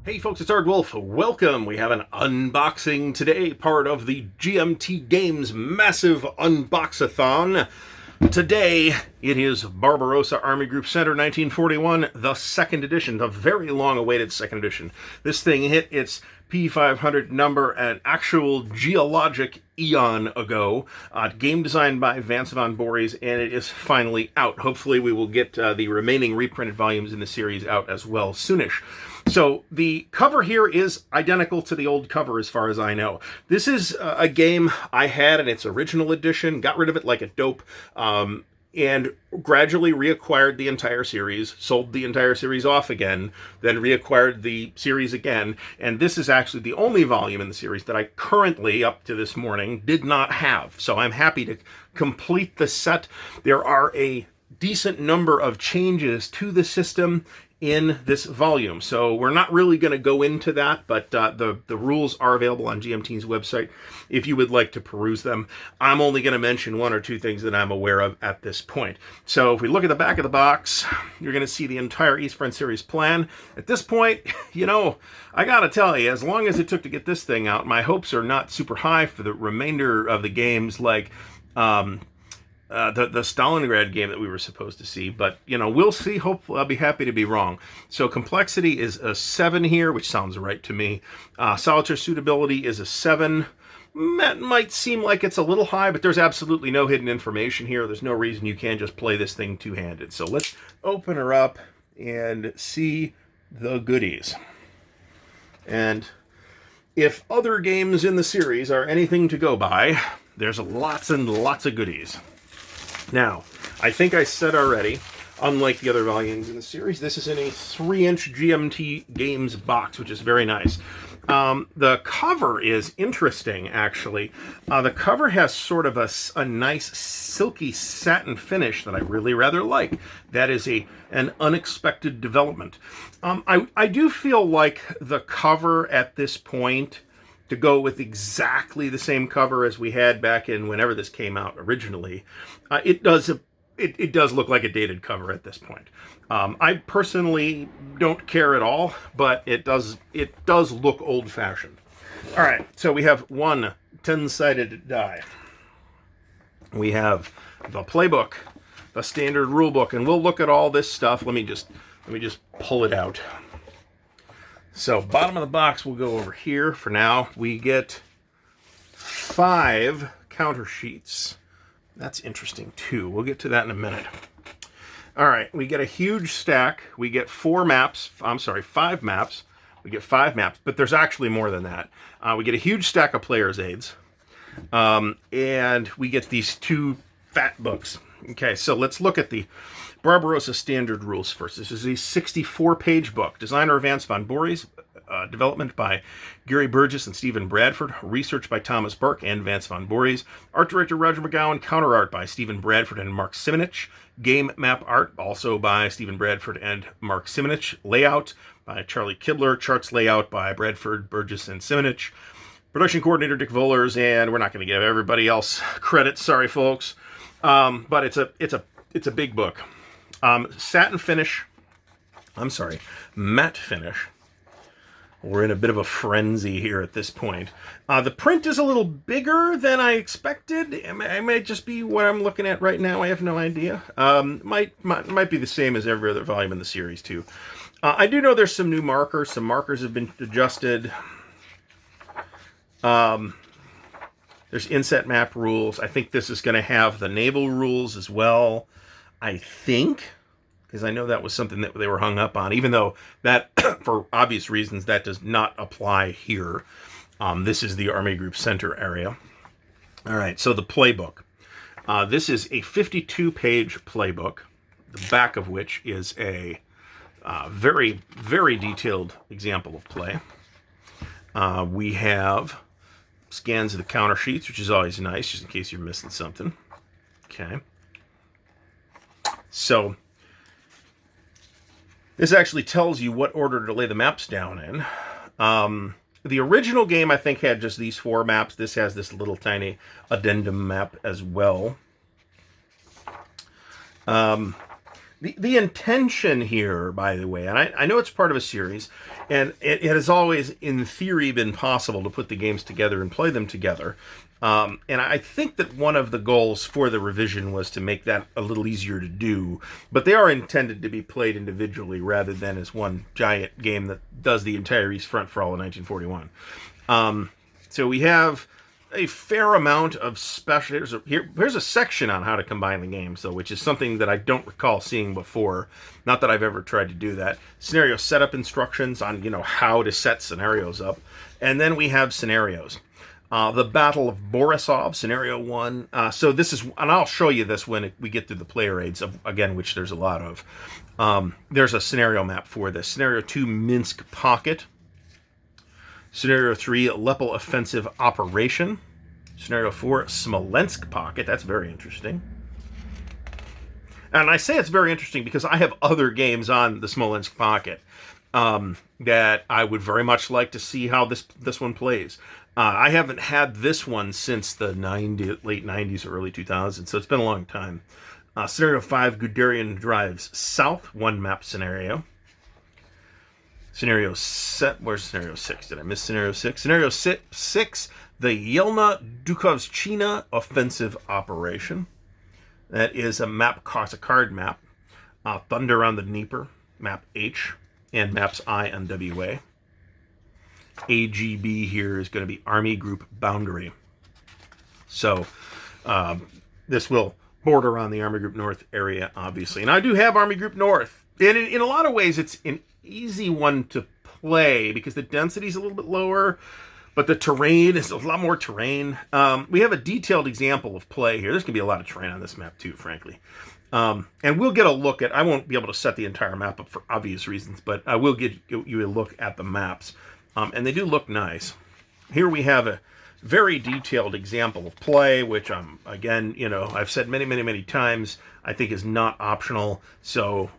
Hey folks, it's Ardwulf. Welcome. We have an unboxing today, part of the GMT Games massive unboxathon. Today, it is Barbarossa Army Group Center 1941, the second edition, the very long-awaited second edition. This thing hit its P500 number an actual geologic eon ago. Game designed by Vance von Voorhis, and it is finally out. Hopefully we will get the remaining reprinted volumes in the series out as well soonish. So the cover here is identical to the old cover as far as I know. This is a game I had in its original edition, got rid of it like a dope, and gradually reacquired the entire series, sold the entire series off again, then reacquired the series again, and this is actually the only volume in the series that I currently, up to this morning, did not have. So I'm happy to complete the set. There are a decent number of changes to the system in this volume, so we're not really going to go into that, but the rules are available on GMT's website if you would like to peruse them. I'm only going to mention one or two things that I'm aware of at this point. So if we look at the back of the box, you're going to see the entire Eastfront series plan. At this point, you know, I gotta tell you, as long as it took to get this thing out, my hopes are not super high for the remainder of the games, like the Stalingrad game that we were supposed to see, but you know, we'll see. Hopefully I'll be happy to be wrong. So complexity is a 7 here, which sounds right to me. Solitaire suitability is a 7. That might seem like it's a little high, but there's absolutely no hidden information here. There's no reason you can't just play this thing two-handed. So let's open her up and see the goodies. And if other games in the series are anything to go by, there's lots and lots of goodies. Now, I think I said already, unlike the other volumes in the series, this is in a 3-inch GMT Games box, which is very nice. The cover is interesting, actually. The cover has sort of a nice silky satin finish that I really rather like. That is an unexpected development. I do feel like the cover at this point, to go with exactly the same cover as we had back in whenever this came out originally, it does look like a dated cover at this point. I personally don't care at all, but it does look old-fashioned. All right, so we have one 10-sided die. We have the playbook, the standard rule book, and we'll look at all this stuff. Let me just pull it out. So bottom of the box, we'll go over here for now. We get 5 counter sheets. That's interesting too. We'll get to that in a minute. All right, we get a huge stack. We get 5 maps. We get 5 maps, but there's actually more than that. We get a huge stack of player's aids. And we get these 2 fat books. Okay, so let's look at the Barbarossa standard rules first. This is a 64-page book. Designer Vance von Voorhis, development by Gary Burgess and Stephen Bradford, research by Thomas Burke and Vance von Voorhis, art director Roger McGowan, counter art by Stephen Bradford and Mark Simonich, game map art also by Stephen Bradford and Mark Simonich, layout by Charlie Kibler, charts layout by Bradford, Burgess, and Simonich, production coordinator Dick Vollers, and we're not going to give everybody else credit, sorry folks, but it's a big book. Matte finish. We're in a bit of a frenzy here at this point. The print is a little bigger than I expected. It might just be what I'm looking at right now. I have no idea. Might be the same as every other volume in the series too. I do know there's some new markers. Some markers have been adjusted. There's inset map rules. I think this is going to have the naval rules as well. I think, because I know that was something that they were hung up on, even though that, for obvious reasons, that does not apply here. This is the Army Group Center area. All right, so the playbook. This is a 52-page playbook, the back of which is a very, very detailed example of play. We have scans of the counter sheets, which is always nice, just in case you're missing something. Okay. So this actually tells you what order to lay the maps down in. The original game, I think, had just these 4 maps. This has this little tiny addendum map as well. The intention here, by the way, and I know it's part of a series, and it has always, in theory, been possible to put the games together and play them together. And I think that one of the goals for the revision was to make that a little easier to do. But they are intended to be played individually rather than as one giant game that does the entire East Front for all of 1941. So we have a fair amount of special. Here's a section on how to combine the games, though, which is something that I don't recall seeing before. Not that I've ever tried to do that. Scenario setup instructions on how to set scenarios up, and then we have scenarios. The Battle of Borisov, Scenario 1. So this is, and I'll show you this when we get through the player aids, again, which there's a lot of. There's a scenario map for this. Scenario 2, Minsk Pocket. Scenario 3, Aleppo Offensive Operation. Scenario 4, Smolensk Pocket. That's very interesting. And I say it's very interesting because I have other games on the Smolensk Pocket that I would very much like to see how this one plays. I haven't had this one since the late 90s or early 2000s, so it's been a long time. Scenario 5, Guderian Drives South, one map scenario. Where's Scenario 6? Did I miss Scenario 6? Scenario 6, the Yelna Dukovchina Offensive Operation. That is a map, it's a card map. Thunder on the Dnieper, map H, and maps I and WA. AGB here is going to be Army Group Boundary. So this will border on the Army Group North area, obviously. And I do have Army Group North. And in a lot of ways, it's an easy one to play because the density is a little bit lower, but the terrain is a lot more terrain. We have a detailed example of play here. There's going to be a lot of terrain on this map too, frankly. And we'll get a look at, I won't be able to set the entire map up for obvious reasons, but I will give you a look at the maps. And they do look nice. Here we have a very detailed example of play, which again, I've said many, many, many times, I think is not optional. So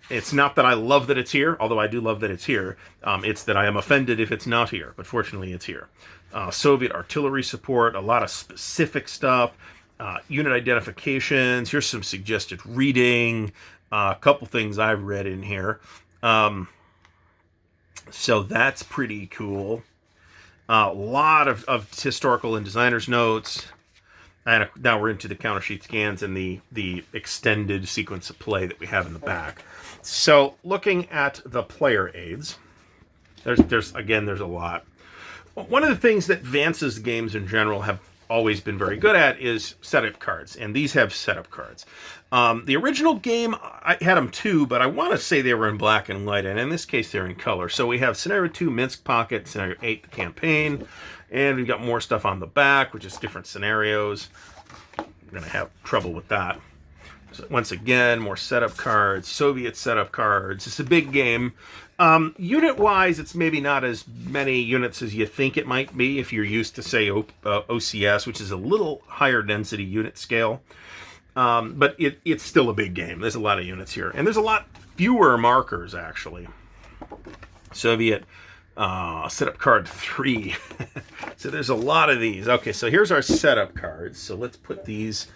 it's not that I love that it's here, although I do love that it's here. It's that I am offended if it's not here, but fortunately it's here. Soviet artillery support, a lot of specific stuff, unit identifications. Here's some suggested reading, a couple things I've read in here. So that's pretty cool. A lot of historical and designer's notes. And now we're into the counter sheet scans and the extended sequence of play that we have in the back. So looking at the player aids, there's a lot. One of the things that Vance's games in general have always been very good at is setup cards, and these have setup cards. The original game, I had them too, but I want to say they were in black and white, and in this case they're in color. So we have Scenario 2, Minsk Pocket, Scenario 8, the campaign, and we've got more stuff on the back, which is different scenarios. I'm going to have trouble with that. So once again, more setup cards, Soviet setup cards. It's a big game. Unit-wise, it's maybe not as many units as you think it might be if you're used to, say, OCS, which is a little higher density unit scale. But it's still a big game. There's a lot of units here. And there's a lot fewer markers, actually. Soviet setup card 3. So there's a lot of these. Okay, so here's our setup cards. So let's put these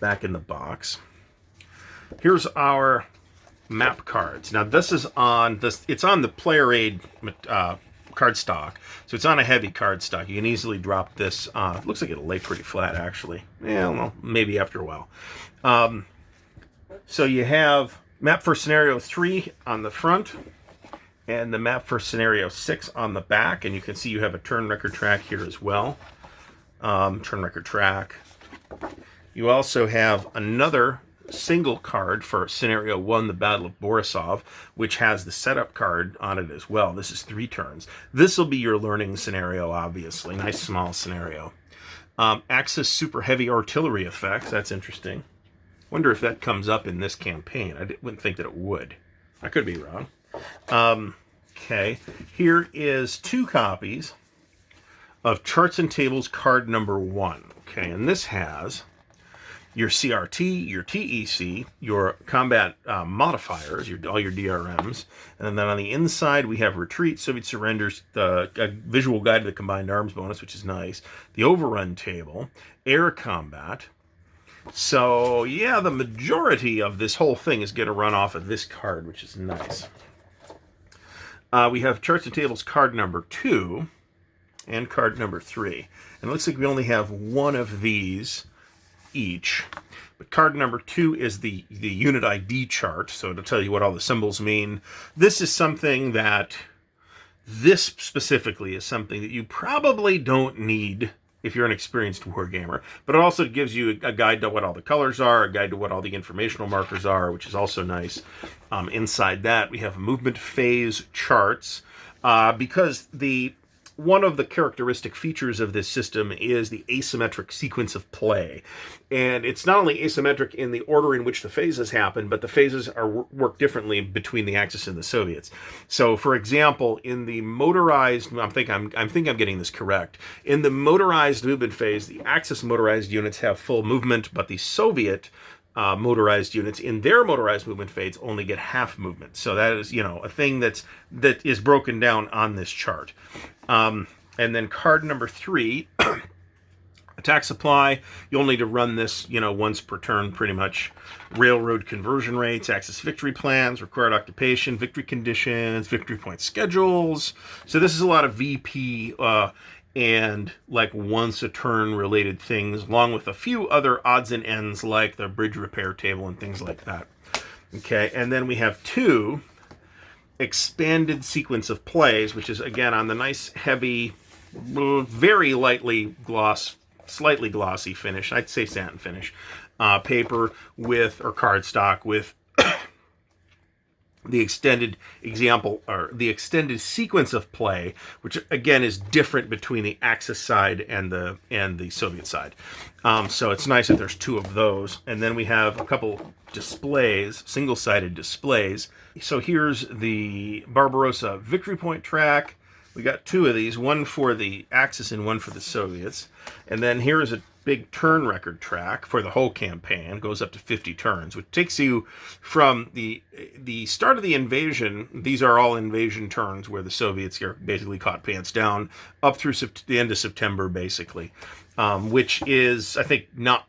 back in the box. Here's our map cards. Now this is on this. It's on the player aid cardstock, so it's on a heavy cardstock. You can easily drop this. It looks like it'll lay pretty flat, actually. Yeah, well, maybe after a while. So you have map for Scenario 3 on the front, and the map for Scenario 6 on the back, and you can see you have a turn record track here as well. Turn record track. You also have another single card for Scenario 1, the Battle of Borisov, which has the setup card on it as well. This is 3 turns. This will be your learning scenario, obviously. Nice small scenario. Axis super heavy artillery effects. That's interesting. Wonder if that comes up in this campaign. I wouldn't think that it would. I could be wrong. Okay. Here is 2 copies of Charts and Tables card number 1. Okay, and this has your CRT, your TEC, your combat modifiers, all your DRMs, and then on the inside we have Retreat, Soviet Surrenders, the visual guide to the Combined Arms bonus, which is nice, the Overrun table, Air Combat, So, yeah, the majority of this whole thing is going to run off of this card, which is nice. We have Charts and Tables card number 2 and card number 3. And it looks like we only have one of these each. But card number 2 is the unit ID chart, so it'll tell you what all the symbols mean. This is something that, this specifically is something that you probably don't need if you're an experienced wargamer, but it also gives you a guide to what all the colors are, a guide to what all the informational markers are, which is also nice. Inside that, we have movement phase charts, because one of the characteristic features of this system is the asymmetric sequence of play. And it's not only asymmetric in the order in which the phases happen, but the phases work differently between the Axis and the Soviets. So, for example, in the motorized, I think I'm getting this correct. In the motorized movement phase, the Axis motorized units have full movement, but the Soviet motorized units in their motorized movement phase only get half movement. So that is, a thing that is broken down on this chart. And then card number 3, attack supply. You'll need to run this, once per turn, pretty much. Railroad conversion rates, Axis victory plans, required occupation, victory conditions, victory point schedules. So this is a lot of VP and like once a turn related things, along with a few other odds and ends like the bridge repair table and things like that. Okay, and then we have 2 expanded sequence of plays, which is again on the nice heavy, very lightly slightly glossy finish. I'd say satin finish paper with, or cardstock with the extended example, or the extended sequence of play, which again is different between the Axis side and the Soviet side. So it's nice that there's 2 of those. And then we have a couple displays, single-sided displays. So here's the Barbarossa victory point track. We got 2 of these, one for the Axis and one for the Soviets. And then here is a big turn record track for the whole campaign. It goes up to 50 turns, which takes you from the start of the invasion. These are all invasion turns where the Soviets are basically caught pants down, up through the end of September, basically, which is, I think, not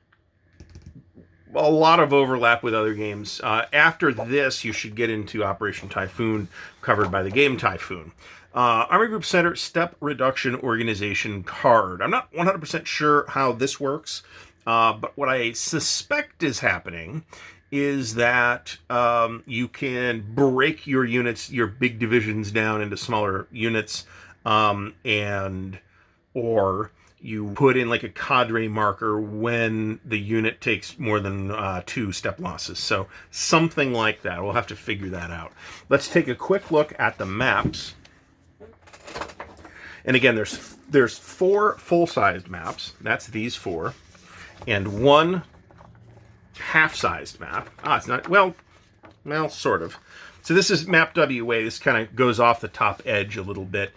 a lot of overlap with other games. After this, you should get into Operation Typhoon, covered by the game Typhoon. Army Group Center Step Reduction Organization card. I'm not 100% sure how this works, but what I suspect is happening is that you can break your units, your big divisions down into smaller units, or you put in like a cadre marker when the unit takes more than 2 step losses. So something like that. We'll have to figure that out. Let's take a quick look at the maps. And again, there's 4 full-sized maps. That's these 4. And 1 half-sized map. It's not, well, sort of. So this is map WA. This kind of goes off the top edge a little bit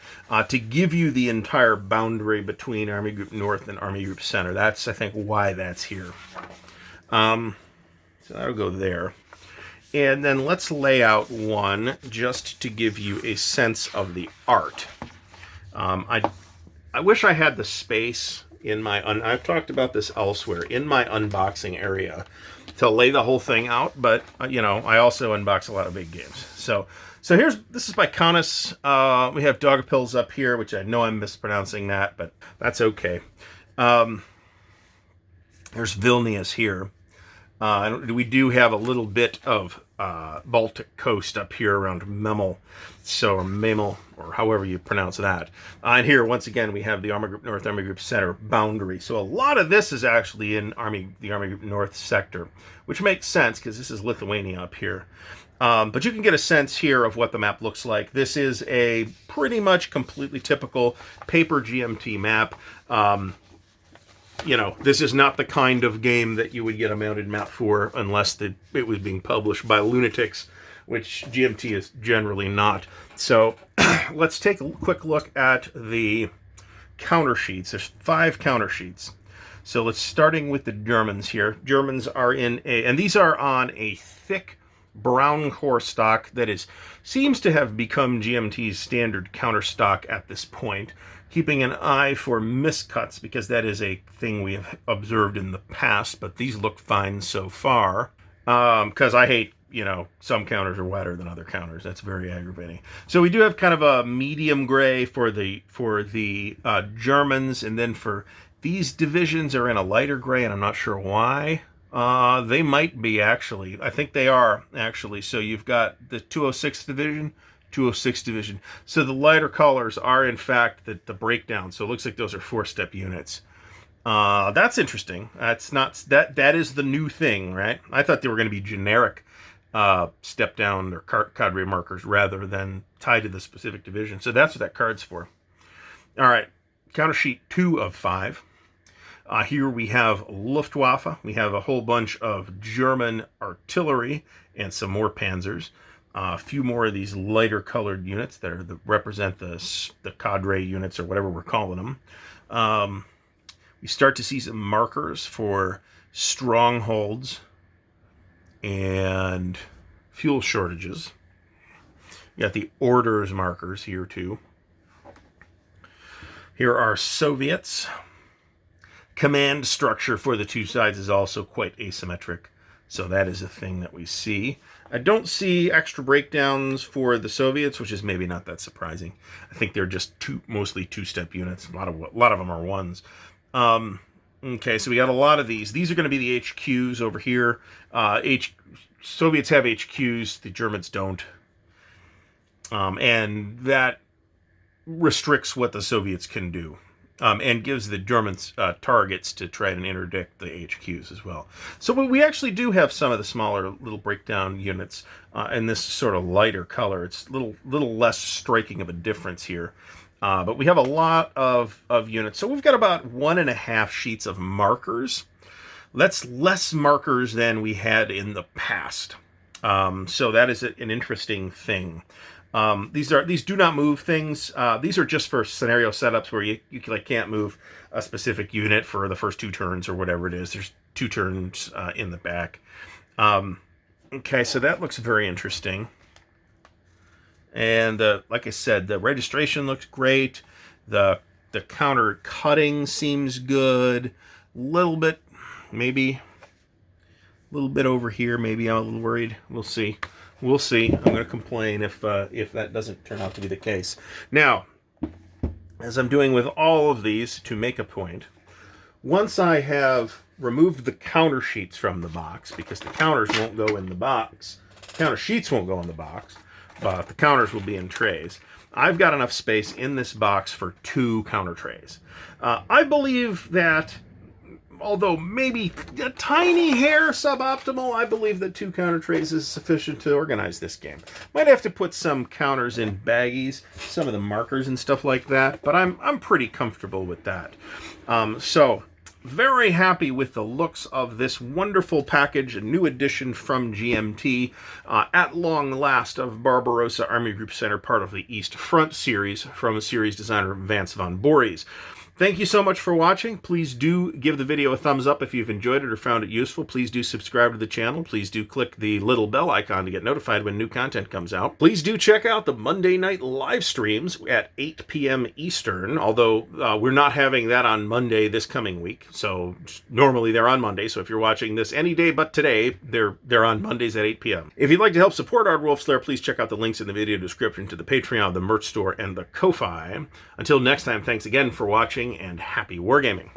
to give you the entire boundary between Army Group North and Army Group Center. That's, I think, why that's here. So that'll go there. And then let's lay out one just to give you a sense of the art. I wish I had the space in my, I've talked about this elsewhere, in my unboxing area to lay the whole thing out, but, I also unbox a lot of big games. So this is by Canis. We have Dogapils up here, which I know I'm mispronouncing that, but that's okay. There's Vilnius here. We do have a little bit of Baltic coast up here around Memel, or Memel, or however you pronounce that. And here, once again, we have the Army Group North, Army Group Center boundary. So a lot of this is actually in the Army Group North sector, which makes sense because this is Lithuania up here. But you can get a sense here of what the map looks like. This is a pretty much completely typical paper GMT map. This is not the kind of game that you would get a mounted map for unless it was being published by lunatics, which GMT is generally not. So let's take a quick look at the counter sheets. There's 5 counter sheets. So starting with the Germans here. Germans are and these are on a thick brown core stock that seems to have become GMT's standard counter stock at this point, keeping an eye for miscuts because that is a thing we have observed in the past, but these look fine so far. Because I hate, some counters are wetter than other counters. That's very aggravating. So we do have kind of a medium gray for the Germans, and then for these divisions are in a lighter gray, and I'm not sure why. They might be, actually. I think they are, actually. So you've got the 206th Division, 206th Division. So the lighter colors are, in fact, the breakdown. So it looks like those are 4-step units. That's interesting. That's not that is the new thing, right? I thought they were going to be generic step down or cadre markers rather than tied to the specific division. So that's what that card's for. All right, counter sheet 2 of 5. Here we have Luftwaffe. We have a whole bunch of German artillery and some more panzers. A few more of these lighter colored units that represent the cadre units or whatever we're calling them. We start to see some markers for strongholds and fuel shortages. You got the orders markers here too. Here are Soviets. Command structure for the two sides is also quite asymmetric, so that is a thing that we see. I don't see extra breakdowns for the Soviets, which is maybe not that surprising. I think they're just mostly two-step units. A lot of them are ones. Okay, so we got a lot of these. These are going to be the HQs over here. Soviets have HQs, the Germans don't. And that restricts what the Soviets can do. And gives the Germans targets to try and interdict the HQs as well. So we actually do have some of the smaller little breakdown units in this sort of lighter color. It's a little less striking of a difference here. But we have a lot of units. So we've got about 1.5 sheets of markers. That's less markers than we had in the past. So that is an interesting thing. These do not move things. These are just for scenario setups where you can't move a specific unit for the first 2 turns or whatever it is. There's 2 turns in the back. Okay, so that looks very interesting. And like I said, the registration looks great. The counter cutting seems good. Little bit, maybe a little bit over here. Maybe I'm a little worried. We'll see. We'll see. I'm going to complain if that doesn't turn out to be the case. Now, as I'm doing with all of these to make a point, once I have removed the counter sheets from the box, because the counters won't go in the box, counter sheets won't go in the box, but the counters will be in trays. I've got enough space in this box for 2 counter trays. I believe that, although maybe a tiny hair suboptimal, I believe that 2 counter trays is sufficient to organize this game. Might have to put some counters in baggies, some of the markers and stuff like that, but I'm pretty comfortable with that. So very happy with the looks of this wonderful package, a new addition from GMT, at long last, of Barbarossa Army Group Center, part of the East Front series from series designer Vance von Voorhees. Thank you so much for watching. Please do give the video a thumbs up if you've enjoyed it or found it useful. Please do subscribe to the channel. Please do click the little bell icon to get notified when new content comes out. Please do check out the Monday night live streams at 8 p.m. Eastern, although we're not having that on Monday this coming week. So normally they're on Monday, so if you're watching this any day but today, they're on Mondays at 8 p.m. If you'd like to help support Ardwulf's Lair, please check out the links in the video description to the Patreon, the merch store, and the Ko-Fi. Until next time, thanks again for watching, and happy wargaming.